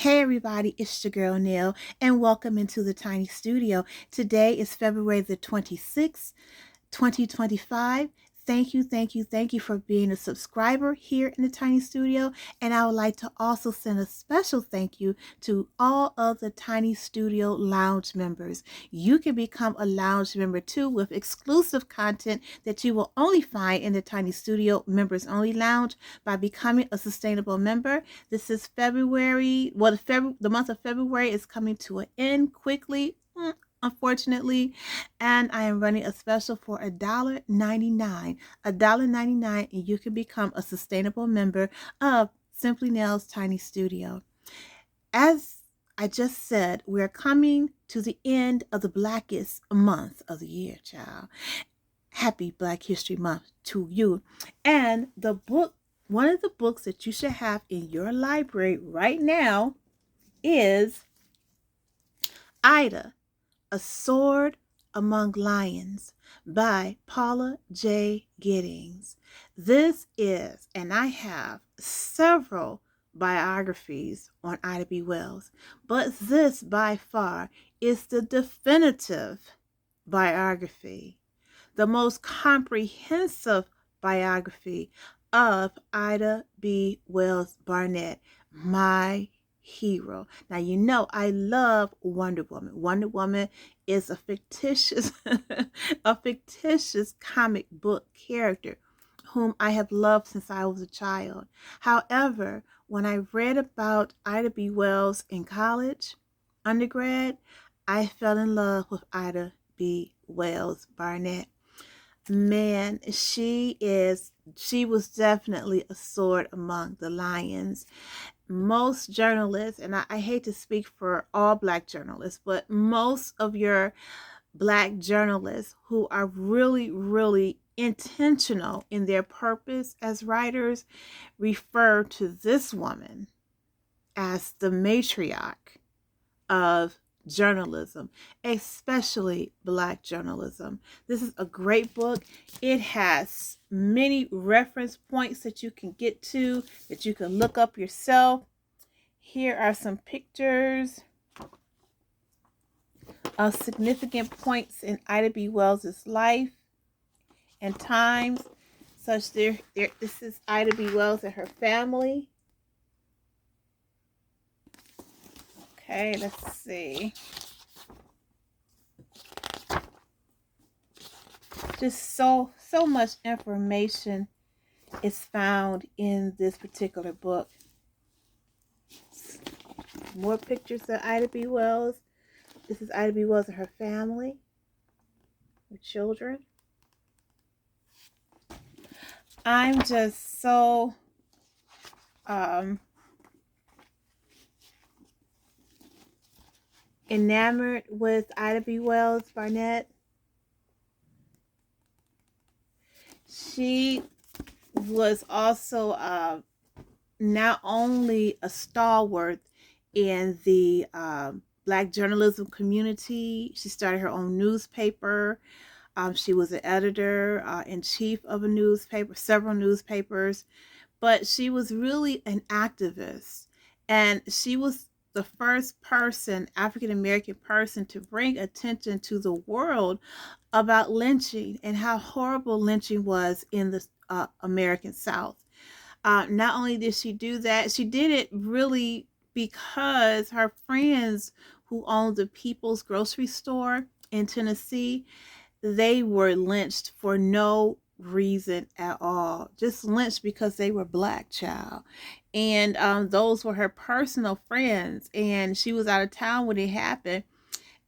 Hey everybody, it's your girl Nell, and welcome into the Tiny Studio. Today is February the 26th, 2025. Thank you for being a subscriber here in the Tiny Studio. And I would like to also send a special thank you to all of the Tiny Studio Lounge members. You can become a lounge member too with exclusive content that you will only find in the Tiny Studio Members Only Lounge by becoming a sustainable member. This is February. Well, the month of February is coming to an end quickly. Unfortunately, and I am running a special for $1.99. $1.99, and you can become a sustainable member of Simply Nails Tiny Studio. As I just said, we're coming to the end of the blackest month of the year, child. Happy Black History Month to you. And one of the books that you should have in your library right now is Ida, A Sword Among Lions by Paula J. Giddings. This is, and I have several biographies on Ida B. Wells, but this by far is the definitive biography, the most comprehensive biography of Ida B. Wells Barnett, my hero. Now, you know I love Wonder Woman. Wonder Woman is a fictitious a fictitious comic book character whom I have loved since I was a child. However, when I read about Ida B. Wells in college, undergrad, I fell in love with Ida B. Wells Barnett. Man, she was definitely a sword among the lions. Most journalists, and I hate to speak for all Black journalists, but most of your Black journalists who are really, really intentional in their purpose as writers refer to this woman as the matriarch of journalism, especially Black journalism. This is a great book. It has many reference points that you can get to, that you can look up yourself. Here are some pictures of significant points in Ida B. Wells' life and times. This is Ida B. Wells and her family. Okay, let's see. Just so much information is found in this particular book. More pictures of Ida B. Wells. This is Ida B. Wells and her family, her children. I'm just so enamored with Ida B. Wells Barnett. She was also not only a stalwart in the Black journalism community. She started her own newspaper. She was an editor-in-chief of a newspaper, several newspapers, but she was really an activist. And she was the first person, African-American person, to bring attention to the world about lynching and how horrible lynching was in the American South. Not only did she do that, she did it really because her friends who owned the People's Grocery Store in Tennessee, they were lynched for no reason at all. Just lynched because they were Black, child. And those were her personal friends. And she was out of town when it happened.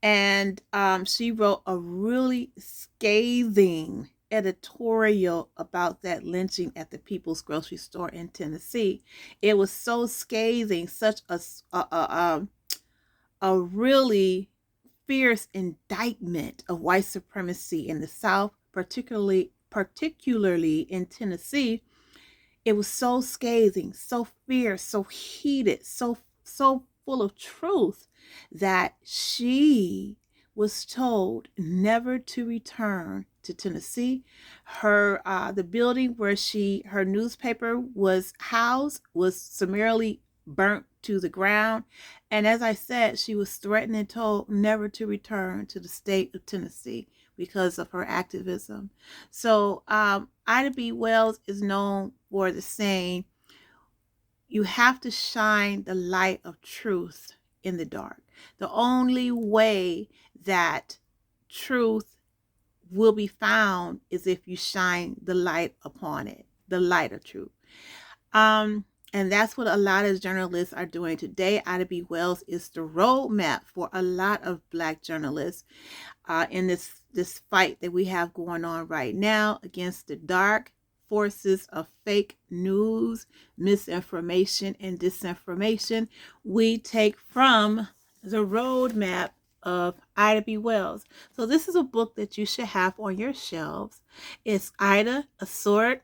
And she wrote a really scathing editorial about that lynching at the People's Grocery Store in Tennessee. It was so scathing, such a really fierce indictment of white supremacy in the South, particularly in Tennessee. It was so scathing, so fierce, so heated, so full of truth that she was told never to return to Tennessee. The building where her newspaper was housed was summarily burnt to the ground. And as I said, she was threatened and told never to return to the state of Tennessee because of her activism. So Ida B. Wells is known for the saying, you have to shine the light of truth in the dark. The only way that truth will be found is if you shine the light upon it, the light of truth. And that's what a lot of journalists are doing today. Ida B. Wells is the roadmap for a lot of Black journalists in this fight that we have going on right now against the dark forces of fake news, misinformation, and disinformation. We take from the roadmap of Ida B. Wells. So this is a book that you should have on your shelves. It's Ida, A Sword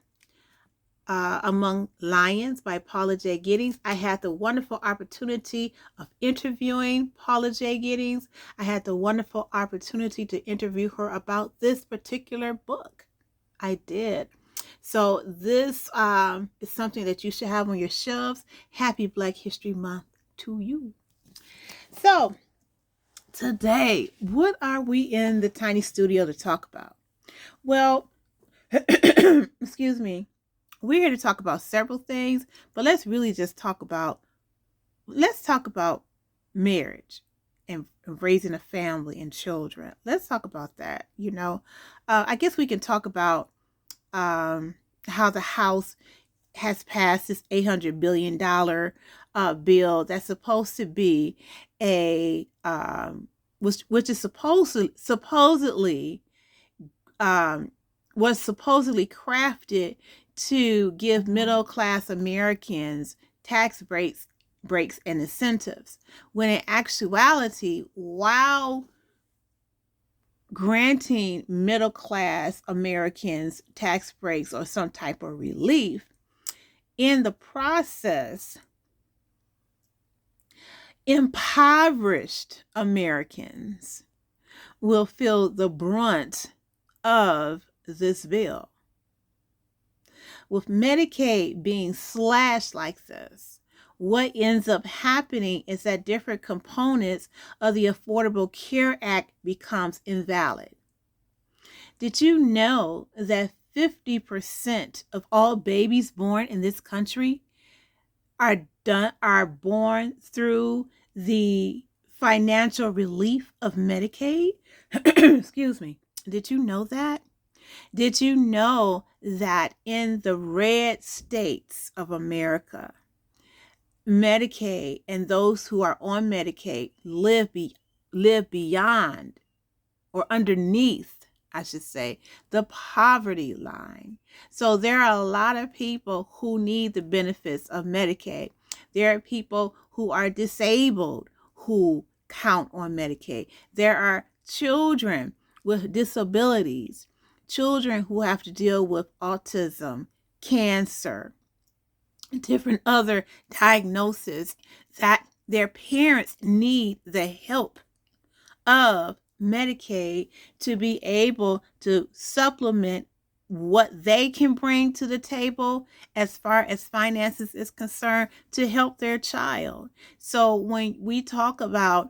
Among Lions by Paula J. Giddings. I had the wonderful opportunity of interviewing Paula J. Giddings. I had the wonderful opportunity to interview her about this particular book. I did. So this is something that you should have on your shelves. Happy Black History Month to you. So today, what are we in the tiny studio to talk about? Well, excuse me. We're here to talk about several things, but let's really just talk about marriage and raising a family and children. Let's talk about that. I guess we can talk about how the House has passed this $800 billion bill that's supposed to be which is supposedly was supposedly crafted to give middle-class Americans tax breaks and incentives, when in actuality, while granting middle-class Americans tax breaks or some type of relief, in the process, impoverished Americans will feel the brunt of this bill. With Medicaid being slashed like this, what ends up happening is that different components of the Affordable Care Act becomes invalid. Did you know that 50% of all babies born in this country are born through the financial relief of Medicaid? Excuse me. Did you know that? Did you know that in the red states of America, Medicaid and those who are on Medicaid live beyond or underneath, I should say, the poverty line? So there are a lot of people who need the benefits of Medicaid. There are people who are disabled who count on Medicaid. There are children with disabilities, children who have to deal with autism, cancer, different other diagnoses, that their parents need the help of Medicaid to be able to supplement what they can bring to the table as far as finances is concerned to help their child. So when we talk about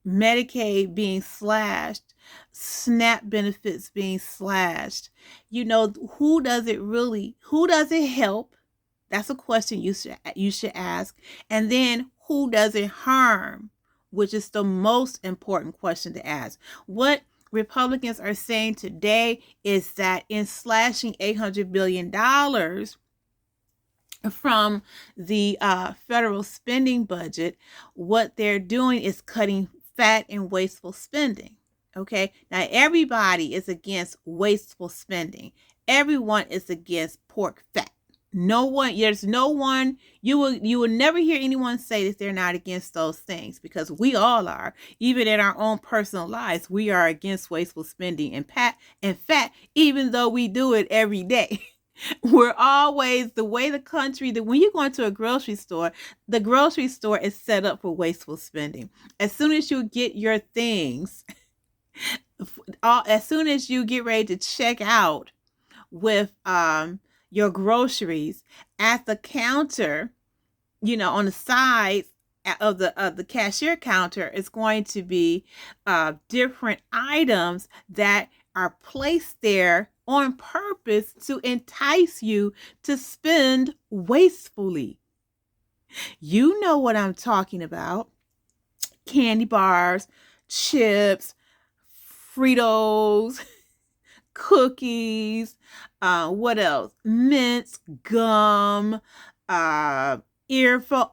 Medicaid being slashed, SNAP benefits being slashed, who does it help? That's a question you should ask. And then who does it harm? Which is the most important question to ask. What Republicans are saying today is that in slashing $800 billion from the federal spending budget, what they're doing is cutting fat and wasteful spending. Okay, now everybody is against wasteful spending. Everyone is against pork fat. There's no one, you will never hear anyone say that they're not against those things, because we all are. Even in our own personal lives, we are against wasteful spending and fat, even though we do it every day. We're always, when you go into a grocery store, the grocery store is set up for wasteful spending. As soon as you get your things, as soon as you get ready to check out with your groceries, at the counter, on the sides of the cashier counter is going to be different items that are placed there on purpose to entice you to spend wastefully. You know what I'm talking about. Candy bars, chips, Fritos, cookies, what else? Mints, gum, earphone,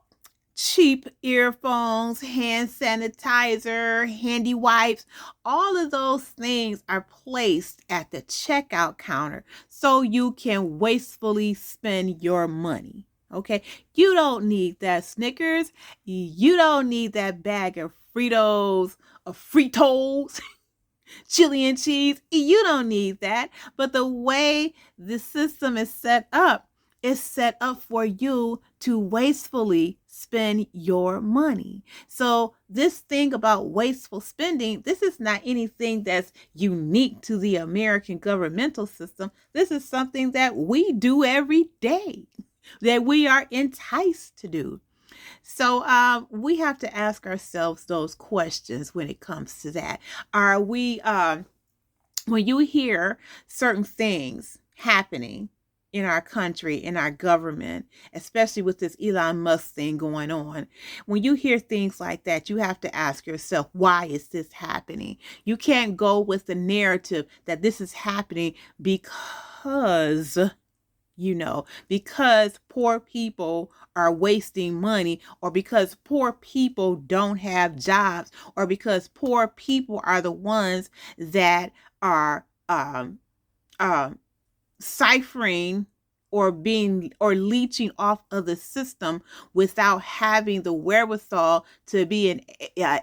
cheap earphones, hand sanitizer, handy wipes. All of those things are placed at the checkout counter so you can wastefully spend your money. Okay, you don't need that Snickers. You don't need that bag of Fritos or Fritos. Chili and cheese. You don't need that. But the way the system is set up for you to wastefully spend your money. So this thing about wasteful spending, this is not anything that's unique to the American governmental system. This is something that we do every day, that we are enticed to do. So we have to ask ourselves those questions when it comes to that. Are we, when you hear certain things happening in our country, in our government, especially with this Elon Musk thing going on, when you hear things like that, you have to ask yourself, why is this happening? You can't go with the narrative that this is happening because poor people are wasting money, or because poor people don't have jobs, or because poor people are the ones that are ciphering or leeching off of the system without having the wherewithal to be an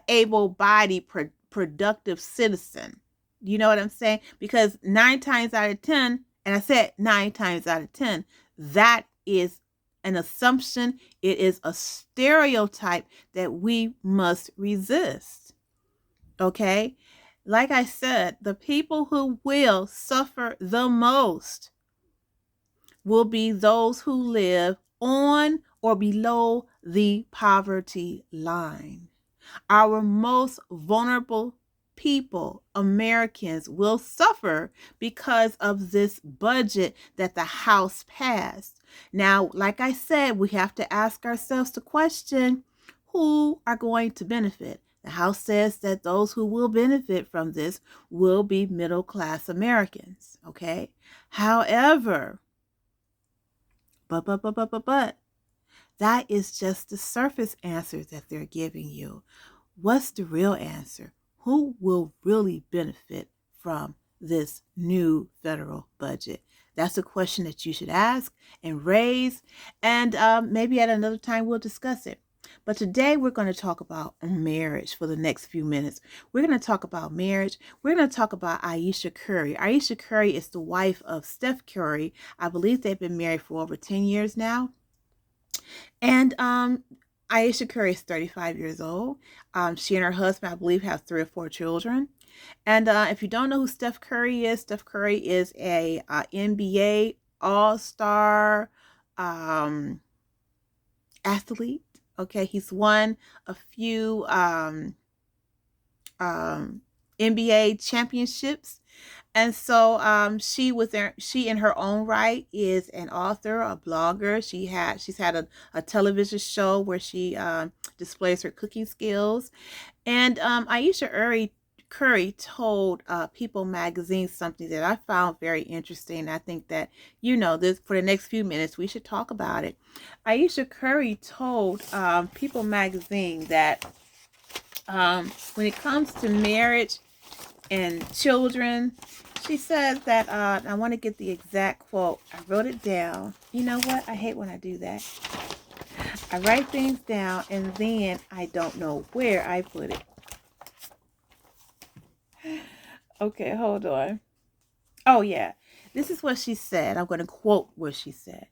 able-bodied, productive citizen. You know what I'm saying? Because 9 times out of 10, and I said 9 times out of 10, that is an assumption. It is a stereotype that we must resist. Okay? Like I said, the people who will suffer the most will be those who live on or below the poverty line. Our most vulnerable people, Americans, will suffer because of this budget that the House passed. Now, like I said, we have to ask ourselves the question, who are going to benefit? The House says that those who will benefit from this will be middle-class Americans, okay? However, but, that is just the surface answer that they're giving you. What's the real answer? Who will really benefit from this new federal budget? That's a question that you should ask and raise, and maybe at another time we'll discuss it. But today we're going to talk about marriage for the next few minutes. We're going to talk about marriage. We're going to talk about Ayesha Curry. Ayesha Curry is the wife of Steph Curry. I believe they've been married for over 10 years now. And Ayesha Curry is 35 years old. She and her husband, I believe, have 3 or 4 children. And if you don't know who Steph Curry is a NBA All-Star athlete. Okay, he's won a few NBA championships. And so she in her own right is an author, a blogger. She's had a television show where she displays her cooking skills. And Ayesha Curry told People magazine something that I found very interesting. I think that, this for the next few minutes, we should talk about it. Ayesha Curry told People magazine that when it comes to marriage and children, she says that, I want to get the exact quote. I wrote it down. You know what? I hate when I do that. I write things down and then I don't know where I put it. Okay, hold on. Oh, yeah. This is what she said. I'm going to quote what she said.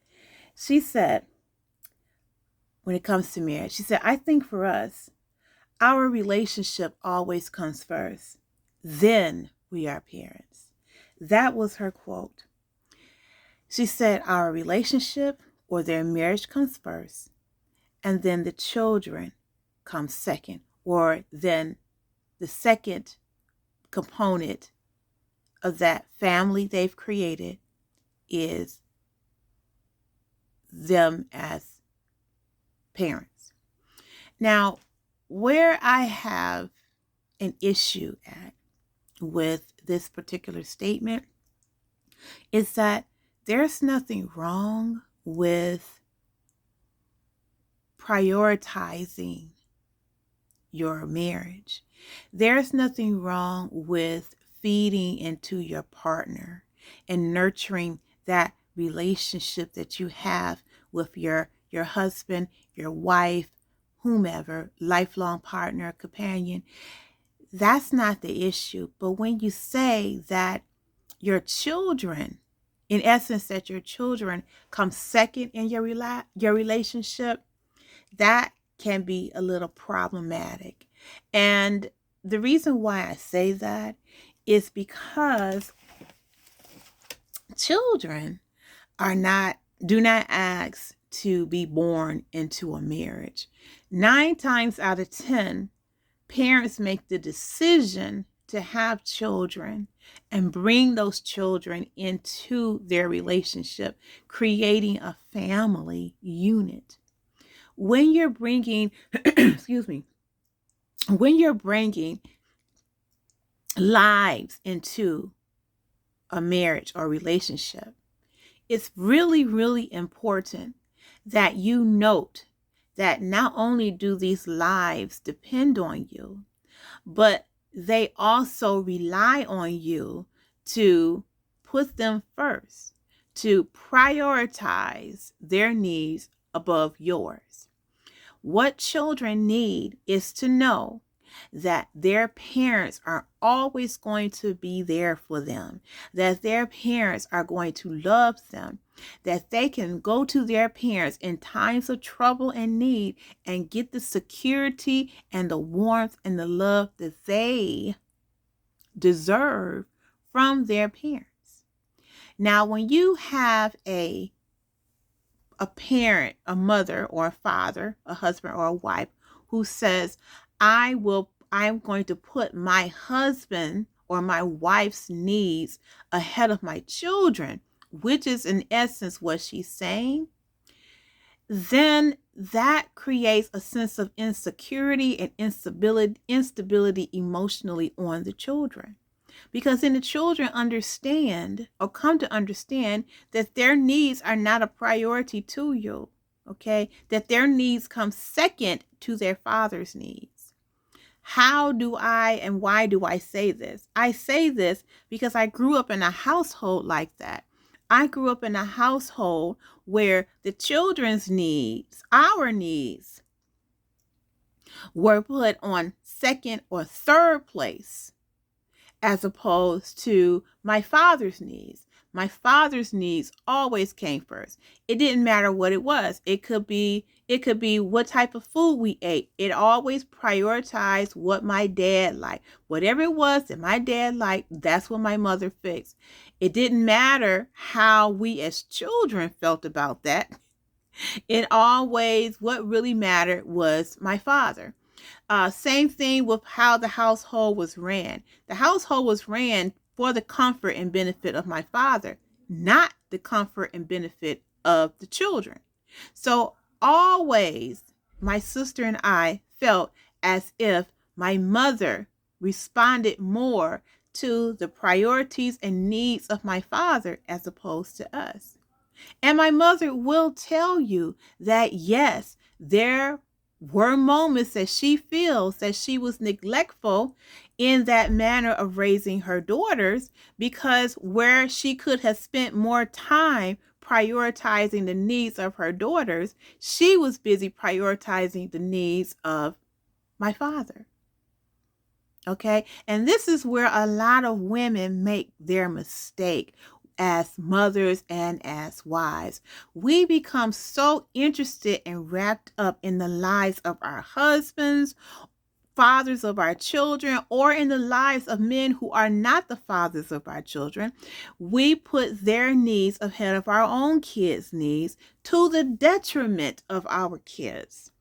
She said, when it comes to marriage, she said, I think for us, our relationship always comes first. Then we are parents. That was her quote. She said, our relationship or their marriage comes first. and then the children come second, or then the second component of that family they've created is them as parents. Now, where I have an issue at with this particular statement is that there's nothing wrong with prioritizing your marriage. There's nothing wrong with feeding into your partner and nurturing that relationship that you have with your husband, your wife, whomever, lifelong partner, companion. That's not the issue. But when you say that your children, in essence, that your children come second in your relationship, that can be a little problematic. And the reason why I say that is because children do not ask to be born into a marriage. 9 times out of 10, parents make the decision to have children and bring those children into their relationship, creating a family unit. When you're bringing, excuse me, when you're bringing lives into a marriage or relationship, it's really, really important that you note that not only do these lives depend on you, but they also rely on you to put them first, to prioritize their needs above yours. What children need is to know that their parents are always going to be there for them, that their parents are going to love them, that they can go to their parents in times of trouble and need and get the security and the warmth and the love that they deserve from their parents. Now, when you have a parent, a mother or a father, a husband or a wife who says, I'm going to put my husband or my wife's needs ahead of my children, which is in essence what she's saying, then that creates a sense of insecurity and instability emotionally on the children. Because then the children understand or come to understand that their needs are not a priority to you, okay? That their needs come second to their father's needs. How do I and why do I say this? I say this because I grew up in a household like that. I grew up in a household where the children's needs, our needs, were put on second or third place, as opposed to my father's needs. My father's needs always came first. It didn't matter what it was. It could be what type of food we ate. It always prioritized what my dad liked. Whatever it was that my dad liked, that's what my mother fixed. It didn't matter how we as children felt about that. What really mattered was my father. Same thing with how the household was ran. The household was ran for the comfort and benefit of my father, not the comfort and benefit of the children. So always my sister and I felt as if my mother responded more to the priorities and needs of my father as opposed to us. And my mother will tell you that, yes, there were moments that she feels that she was neglectful in that manner of raising her daughters, because where she could have spent more time prioritizing the needs of her daughters, she was busy prioritizing the needs of my father. Okay? And this is where a lot of women make their mistake as mothers and as wives. We become so interested and wrapped up in the lives of our husbands, fathers of our children, or in the lives of men who are not the fathers of our children. We put their needs ahead of our own kids' needs to the detriment of our kids.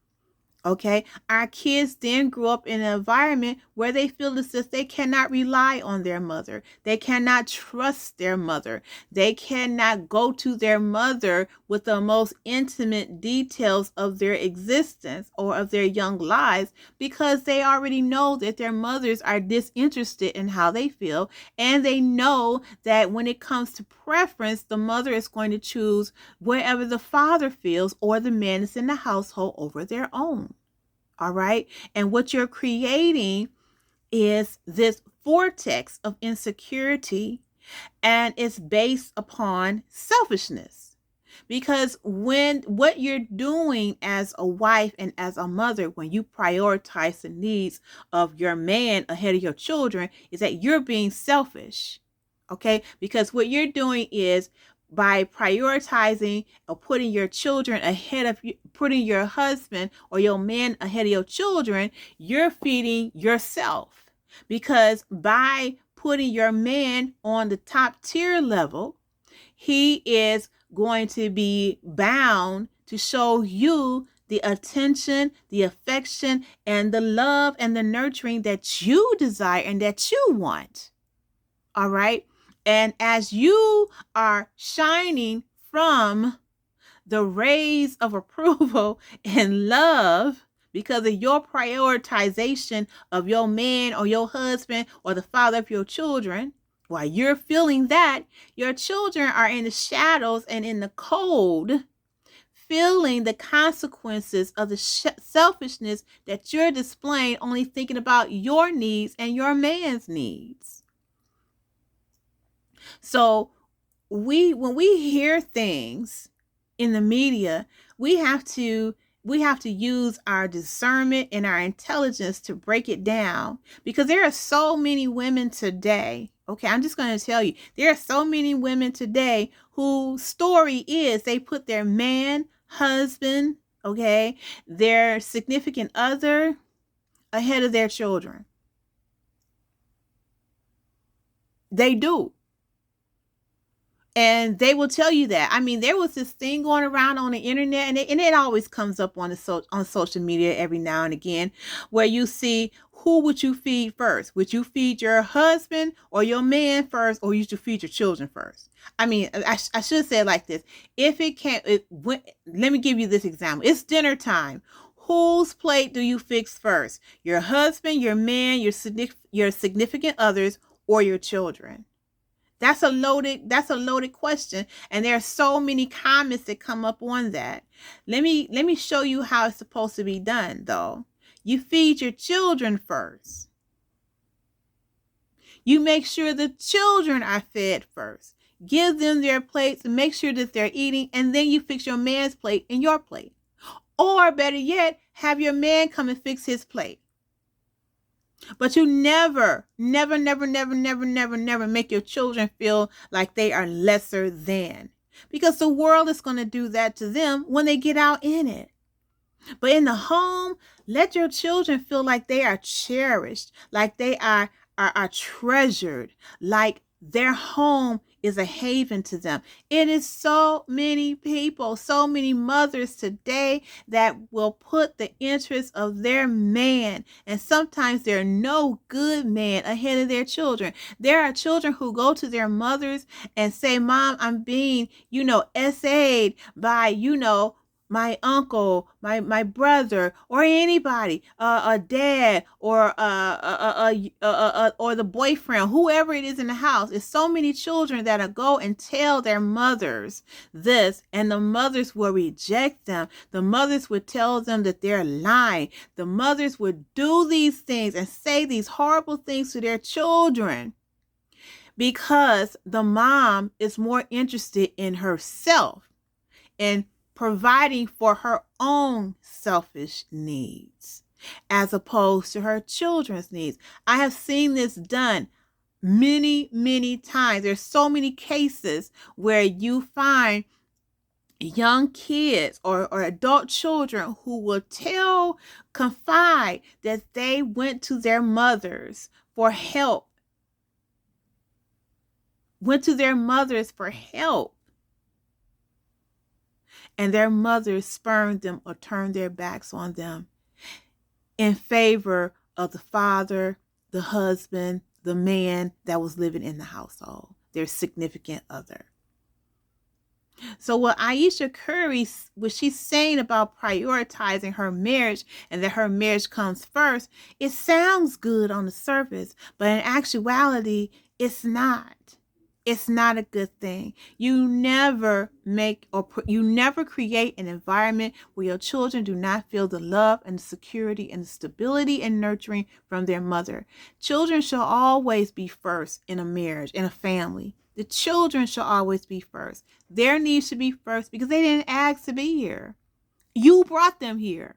Okay, our kids then grew up in an environment where they feel as if they cannot rely on their mother. They cannot trust their mother. They cannot go to their mother with the most intimate details of their existence or of their young lives, because they already know that their mothers are disinterested in how they feel. And they know that when it comes to preference, the mother is going to choose wherever the father feels or the man is in the household over their own. All right. And what you're creating is this vortex of insecurity, and it's based upon selfishness. Because when what you're doing as a wife and as a mother, when you prioritize the needs of your man ahead of your children, is that you're being selfish. Okay? Because what you're doing is, by prioritizing or putting your children ahead of you, putting your husband or your man ahead of your children, you're feeding yourself. Because by putting your man on the top tier level, he is going to be bound to show you the attention, the affection, and the love and the nurturing that you desire and that you want. All right. And as you are shining from the rays of approval and love, because of your prioritization of your man or your husband or the father of your children, while you're feeling that, your children are in the shadows and in the cold, feeling the consequences of the selfishness that you're displaying, only thinking about your needs and your man's needs. So when we hear things in the media, we have to use our discernment and our intelligence to break it down, because there are so many women today. Okay, I'm just going to tell you, there are so many women today whose story is they put their man, husband, okay, their significant other ahead of their children. They do. And they will tell you that. I mean, there was this thing going around on the internet, and it always comes up on on social media every now and again, where you see, who would you feed first? Would you feed your husband or your man first, or you should feed your children first? I mean, I should say it like this. If it can't, let me give you this example. It's dinner time. Whose plate do you fix first? Your husband, your man, your significant others, or your children? That's a loaded question, and there are so many comments that come up on that. Let me show you how it's supposed to be done, though. You feed your children first. You make sure the children are fed first. Give them their plates and make sure that they're eating, and then you fix your man's plate and your plate. Or better yet, have your man come and fix his plate. But you never make your children feel like they are lesser than, because the world is going to do that to them when they get out in it. But in the home, let your children feel like they are cherished, like they are treasured, like their home is a haven to them. It is so many people, so many mothers today that will put the interests of their man, and sometimes they're no good man, ahead of their children. There are children who go to their mothers and say, "Mom, I'm being, SA'd by, my uncle, my brother, or anybody, a dad, or or the boyfriend, whoever it is in the house." It's so many children that go and tell their mothers this, and the mothers will reject them. The mothers would tell them that they're lying. The mothers would do these things and say these horrible things to their children, because the mom is more interested in herself and providing for her own selfish needs as opposed to her children's needs. I have seen this done many times. There's so many cases where you find young kids or adult children who will confide that they went to their mothers for help, and their mothers spurned them or turned their backs on them. in favor of the father, the husband, the man that was living in the household, their significant other. So what Ayesha Curry, what she's saying about prioritizing her marriage and that her marriage comes first, it sounds good on the surface, but in actuality, it's not. It's not a good thing. You never you never create an environment where your children do not feel the love and the security and the stability and nurturing from their mother. Children shall always be first in a marriage, in a family. The children shall always be first. Their needs should be first because they didn't ask to be here. You brought them here.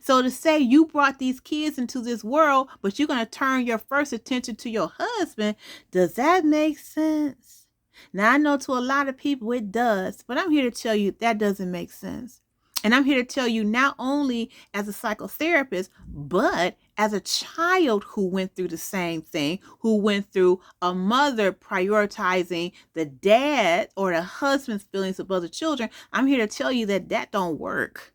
So to say you brought these kids into this world, but you're going to turn your first attention to your husband, does that make sense? Now, I know to a lot of people it does, but I'm here to tell you that doesn't make sense. And I'm here to tell you not only as a psychotherapist, but as a child who went through the same thing, who went through a mother prioritizing the dad or the husband's feelings above the children, I'm here to tell you that that don't work.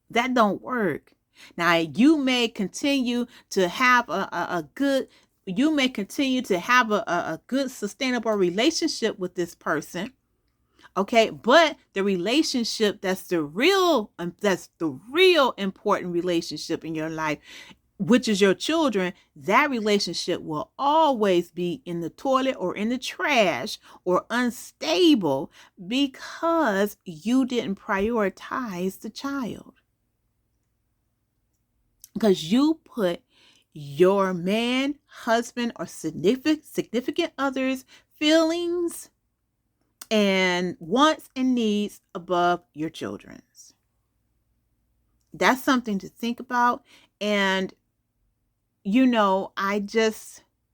That don't work. Now, you may continue to have a good sustainable relationship with this person. Okay, but the relationship that's the real important relationship in your life, which is your children, that relationship will always be in the toilet or in the trash or unstable because you didn't prioritize the child. Because you put your man, husband, or significant others' feelings and wants and needs above your children's. That's something to think about. And, I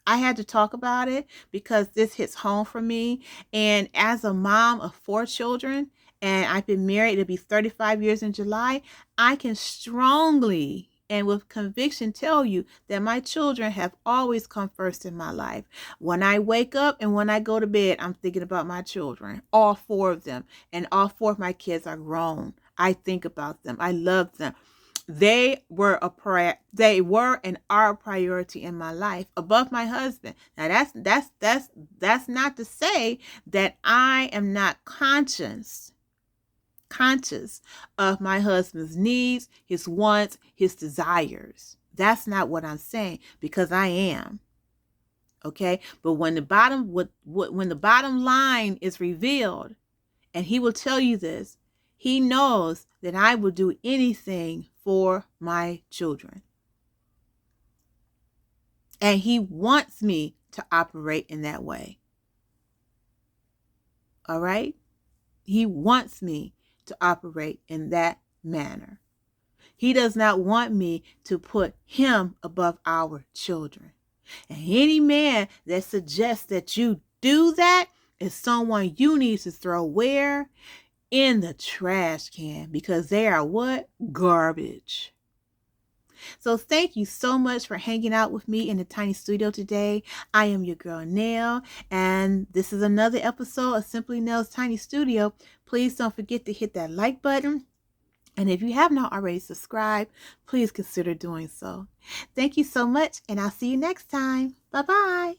had to talk about it because this hits home for me. And as a mom of 4 children, and I've been married, it'll be 35 years in July, I can strongly and with conviction tell you that my children have always come first in my life. When I wake up and when I go to bed, I'm thinking about my children, all 4 of them, and all 4 of my kids are grown. I think about them. I love them. They were and are a priority in my life above my husband. Now that's not to say that I am not conscious of my husband's needs, his wants, his desires. That's not what I'm saying, because I am. Okay? But when the bottom line is revealed, and he will tell you this, he knows that I will do anything for my children. And he wants me to operate in that way. All right? He wants me to operate in that manner. He does not want me to put him above our children. And any man that suggests that you do that is someone you need to throw where? In the trash can, because they are what? Garbage. So thank you so much for hanging out with me in the tiny studio today. I am your girl Nell, and this is another episode of Simply Nell's Tiny Studio. Please don't forget to hit that like button. And if you have not already subscribed, please consider doing so. Thank you so much, and I'll see you next time. Bye-bye.